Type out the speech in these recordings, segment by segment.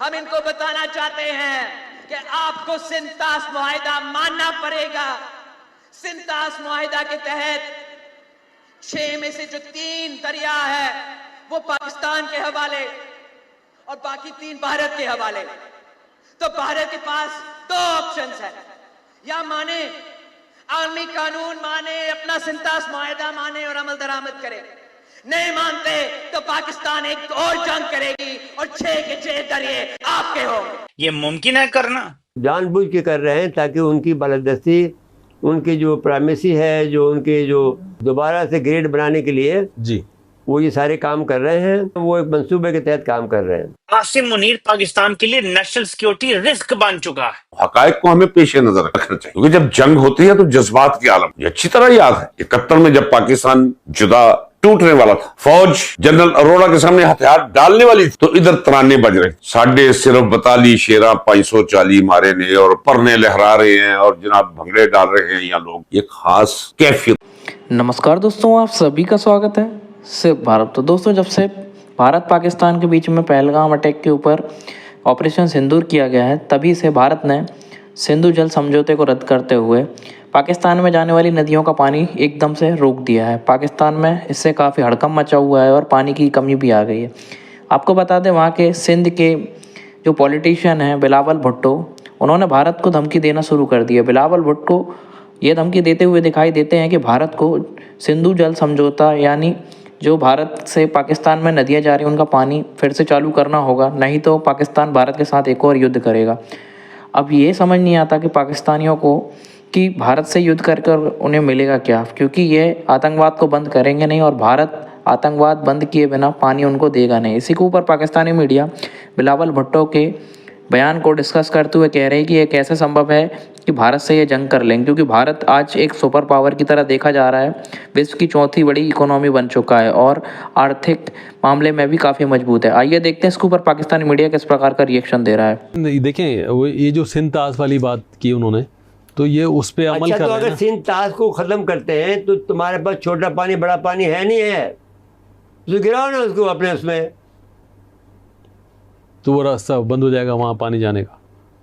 ہم ان کو بتانا چاہتے ہیں کہ آپ کو سنتاس معاہدہ ماننا پڑے گا. سنتاس معاہدہ کے تحت 6 میں سے جو 3 دریا ہے وہ پاکستان کے حوالے اور باقی 3 بھارت کے حوالے. تو بھارت کے پاس 2 آپشنز ہیں, یا مانے عالمی قانون مانے, اپنا سنتاس معاہدہ مانے اور عمل درآمد کرے. نہیں مانتے تو پاکستان ایک اور جنگ کرے گی اور 6 کے 6 دریا آپ کے ہوں. یہ ممکن ہے کرنا؟ جان بوجھ کے کر رہے ہیں تاکہ ان کی بالادستی, ان کی جو پرائمیسی ہے, جو ان کے جو دوبارہ سے گریڈ بنانے کے لیے جی وہ یہ سارے کام کر رہے ہیں. وہ ایک منصوبے کے تحت کام کر رہے ہیں. عاصم منیر پاکستان کے لیے نیشنل سیکیورٹی رسک بن چکا ہے. حقائق کو ہمیں پیش نظر رکھنا چاہیے, کیونکہ جب جنگ ہوتی ہے تو جذبات کی عالم. یہ اچھی طرح یاد ہے 71 میں جب پاکستان جدا ٹوٹنے والا تھا, فوج جنرل اروڑا کے سامنے ہتھیار ڈالنے والی تھی, تو ادھر ترانے بج رہے, ساڑھے صرف 42 شیراں 540 مارے نے, اور پرنے لہرا رہے ہیں, اور جناب بھنگڑے ڈال رہے ہیں یہاں لوگ. یہ خاص کیفیت. نمسکار دوستوں, آپ سبھی کا سواگت ہے صرف بھارت. تو دوستوں, جب سے بھارت پاکستان کے بیچ میں پہلگام اٹیک کے اوپر آپریشن سندور کیا گیا ہے, تبھی سے بھارت نے سندھو جل سمجھوتے کو رد کرتے ہوئے پاکستان میں جانے والی ندیوں کا پانی ایک دم سے روک دیا ہے. پاکستان میں اس سے کافی ہڑکم مچا ہوا ہے اور پانی کی کمی بھی آ گئی ہے. آپ کو بتا دیں, وہاں کے سندھ کے جو پولیٹیشین ہیں بلاول بھٹو, انہوں نے بھارت کو دھمکی دینا شروع کر دی ہے. بلاول بھٹو یہ دھمکی دیتے ہوئے دکھائی دیتے ہیں کہ بھارت کو سندھو جل سمجھوتا, یعنی جو بھارت سے پاکستان میں ندیاں جا رہی ہیں ان کا پانی پھر سے چالو کرنا ہوگا, نہیں تو پاکستان بھارت کے ساتھ ایک اور یدھ کرے گا. اب یہ سمجھ نہیں آتا کہ پاکستانیوں کو کہ بھارت سے یدھ کر کر انہیں ملے گا کیا, کیونکہ یہ آتنکواد کو بند کریں گے نہیں, اور بھارت آتنکواد بند کیے بنا پانی ان کو دے گا نہیں. اسی کے اوپر پاکستانی میڈیا بلاول بھٹو کے بیان کو ڈسکس کرتے ہوئے کہہ رہے ہیں کہ یہ کیسے سمبھو ہے کہ بھارت سے یہ جنگ کر لیں, کیونکہ بھارت آج ایک سپر پاور کی طرح دیکھا جا رہا ہے, وشو کی 4تھی بڑی اکانومی بن چکا ہے اور آرتھک معاملے میں بھی کافی مضبوط ہے. آئیے دیکھتے ہیں اس کے اوپر پاکستانی میڈیا کس پرکار کا ریئیکشن دے رہا ہے. دیکھیں, یہ جو سندھ تاس والی بات کی انہوں نے, تو یہ اس پہ عمل کر رہے ہیں. اگر سندھ تاس کو ختم کرتے ہیں تو تمہارے پاس چھوٹا پانی بڑا پانی ہے نہیں ہے, تو گراؤ نا اس کو اپنے اس میں, تو وہ راستہ بند ہو جائے گا وہاں پانی جانے کا,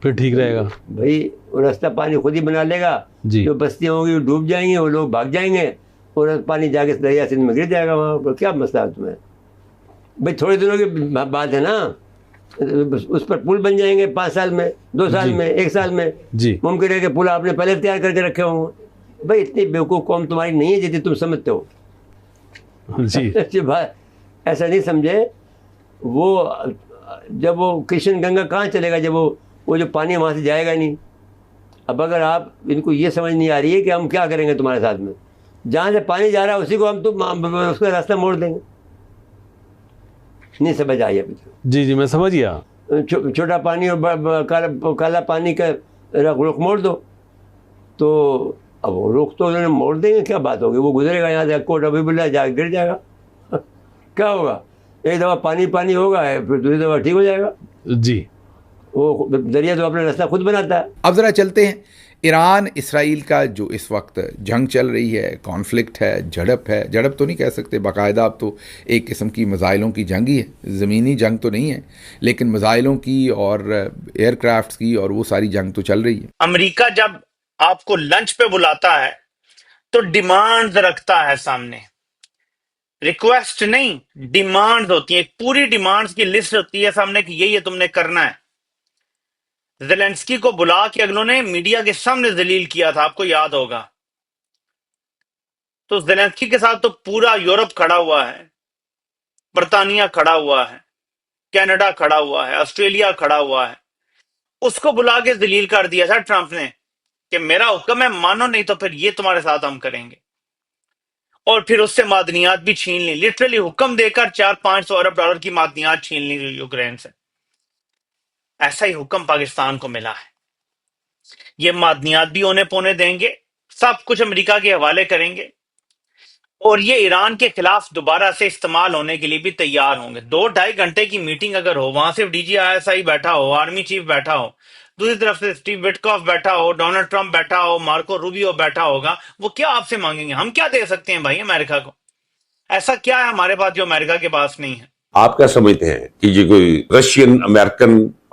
پھر ٹھیک رہے گا. بھائی وہ راستہ پانی خود ہی بنا لے گا. جی, جو بستیاں ہوں گی وہ ڈوب جائیں گے, وہ لوگ بھاگ جائیں گے, اور پانی جا کے دریا سندھ میں گر جائے گا. وہاں پر کیا مسئلہ ہے تمہیں بھائی؟ تھوڑے دنوں کی بات ہے نا, اس پر پل بن جائیں گے 5 سال میں, 2 سال میں, 1 سال میں. جی, ممکن ہے کہ پل آپ نے پہلے تیار کر کے رکھے ہوں. بھائی اتنی بیوقوف قوم تمہاری نہیں ہے جتنی تم سمجھتے ہو. جی, ایسا نہیں سمجھے. وہ جب وہ کرشن گنگا کہاں چلے گا جب وہ جو پانی وہاں سے جائے گا نہیں. اب اگر آپ ان کو یہ سمجھ نہیں آ رہی ہے کہ ہم کیا کریں گے تمہارے ساتھ میں, جہاں سے پانی جا رہا ہے اسی کو ہم اس کا راستہ موڑ دیں گے. نہیں سمجھ آئی ابھی تک. جی, میں سمجھ گیا. چھوٹا پانی اور کالا پانی کا رخ موڑ دو, تو اب وہ رخ تو انہوں نے موڑ دیں گے, کیا بات ہوگی. وہ گزرے گا یہاں سے کوٹ ابھی بلا جا گر جائے گا. کیا ہوگا, ایک دفعہ پانی ہوگا, پھر دوسری دفعہ ٹھیک ہو جائے گا. جی, وہ دریا تو اپنا راستہ خود بناتا ہے. اب ذرا چلتے ہیں. ایران اسرائیل کا جو اس وقت جنگ چل رہی ہے, کانفلکٹ ہے, جھڑپ ہے, جھڑپ تو نہیں کہہ سکتے, باقاعدہ اب تو ایک قسم کی میزائلوں کی جنگ ہی ہے. زمینی جنگ تو نہیں ہے, لیکن میزائلوں کی اور ایئر کرافٹس کی اور وہ ساری جنگ تو چل رہی ہے. امریکہ جب آپ کو لنچ پہ بلاتا ہے تو ڈیمانڈز رکھتا ہے سامنے, ریکویسٹ نہیں, ڈیمانڈز ہوتی ہیں. ایک پوری ڈیمانڈز کی لسٹ ہوتی ہے سامنے کہ یہ تم نے کرنا ہے. زیلنسکی کو بلا کے اگلوں نے میڈیا کے سامنے ذلیل کیا تھا, آپ کو یاد ہوگا. تو زیلنسکی کے ساتھ تو پورا یورپ کھڑا ہوا ہے, برطانیہ کھڑا ہوا ہے, کینیڈا کھڑا ہوا ہے, آسٹریلیا کھڑا ہوا ہے. اس کو بلا کے ذلیل کر دیا تھا ٹرمپ نے کہ میرا حکم ہے, مانو نہیں تو پھر یہ تمہارے ساتھ ہم کریں گے. اور پھر اس سے معدنیات بھی چھین لی, لٹرلی حکم دے کر 400-500 ارب ڈالر کی معدنیات چھین لی یوکرین سے. ایسا ہی حکم پاکستان کو ملا ہے. یہ معدنیات بھی اونے پونے دیں گے, سب کچھ امریکہ کے حوالے کریں گے, اور یہ ایران کے خلاف دوبارہ سے استعمال ہونے کے لیے بھی تیار ہوں گے. 2-2.5 گھنٹے کی میٹنگ اگر ہو, وہاں سے D G I S I بیٹھا ہو, آرمی چیف بیٹھا ہو, دوسری طرف سے اسٹیو وٹکاف بیٹھا ہو, ڈونلڈ ٹرمپ بیٹھا ہو, مارکو روبیو بیٹھا ہوگا, وہ کیا آپ سے مانگیں گے؟ ہم کیا دے سکتے ہیں بھائی امریکہ کو؟ ایسا کیا ہے ہمارے پاس جو امریکہ کے پاس نہیں ہے؟ آپ کیا سمجھتے ہیں کہ یہ کوئی رشین امریکن